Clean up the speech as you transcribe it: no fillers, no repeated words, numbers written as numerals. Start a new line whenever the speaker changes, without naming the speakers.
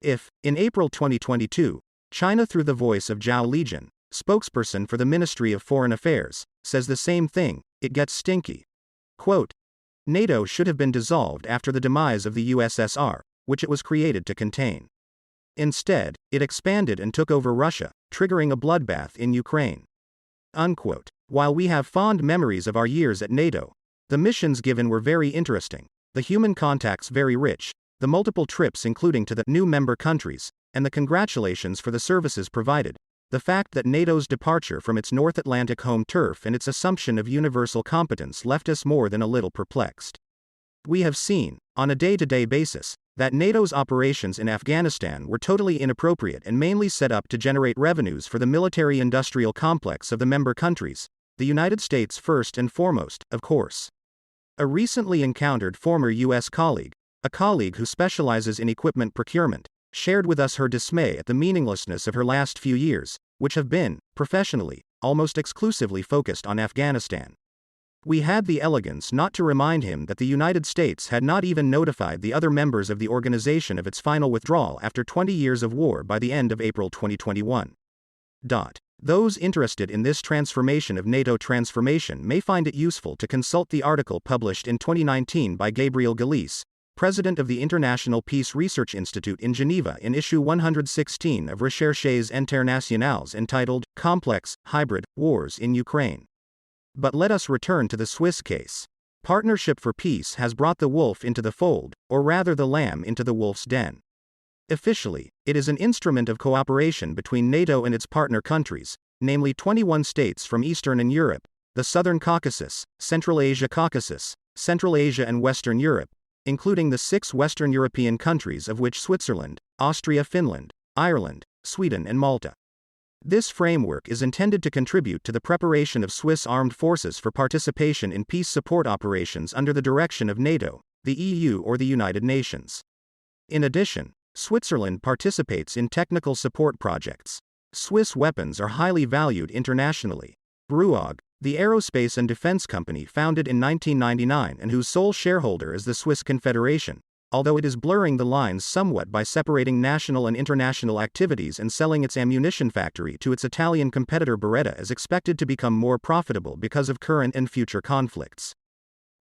If, in April 2022, China through the voice of Zhao Lijian, spokesperson for the Ministry of Foreign Affairs, says the same thing, it gets stinky. Quote, NATO should have been dissolved after the demise of the USSR, which it was created to contain. Instead, it expanded and took over Russia, triggering a bloodbath in Ukraine. Unquote. While we have fond memories of our years at NATO, the missions given were very interesting, the human contacts very rich, the multiple trips including to the new member countries, and the congratulations for the services provided. The fact that NATO's departure from its North Atlantic home turf and its assumption of universal competence left us more than a little perplexed. We have seen, on a day-to-day basis, that NATO's operations in Afghanistan were totally inappropriate and mainly set up to generate revenues for the military-industrial complex of the member countries, the United States first and foremost, of course. A recently encountered former U.S. colleague, a colleague who specializes in equipment procurement, shared with us her dismay at the meaninglessness of her last few years, which have been, professionally, almost exclusively focused on Afghanistan. We had the elegance not to remind him that the United States had not even notified the other members of the organization of its final withdrawal after 20 years of war by the end of April 2021. Those interested in this transformation of NATO transformation may find it useful to consult the article published in 2019 by Gabriel Galice, president of the International Peace Research Institute in Geneva in issue 116 of Recherches Internationales entitled, Complex, Hybrid, Wars in Ukraine. But let us return to the Swiss case. Partnership for Peace has brought the wolf into the fold, or rather the lamb into the wolf's den. Officially, it is an instrument of cooperation between NATO and its partner countries, namely 21 states from Eastern and Europe, the Southern Caucasus, Central Asia Caucasus, Central Asia and Western Europe, including the 6 Western European countries of which Switzerland, Austria, Finland, Ireland, Sweden and Malta. This framework is intended to contribute to the preparation of Swiss armed forces for participation in peace support operations under the direction of NATO, the EU or the United Nations. In addition, Switzerland participates in technical support projects. Swiss weapons are highly valued internationally. RUAG, the aerospace and defense company founded in 1999 and whose sole shareholder is the Swiss Confederation, although it is blurring the lines somewhat by separating national and international activities and selling its ammunition factory to its Italian competitor Beretta, is expected to become more profitable because of current and future conflicts.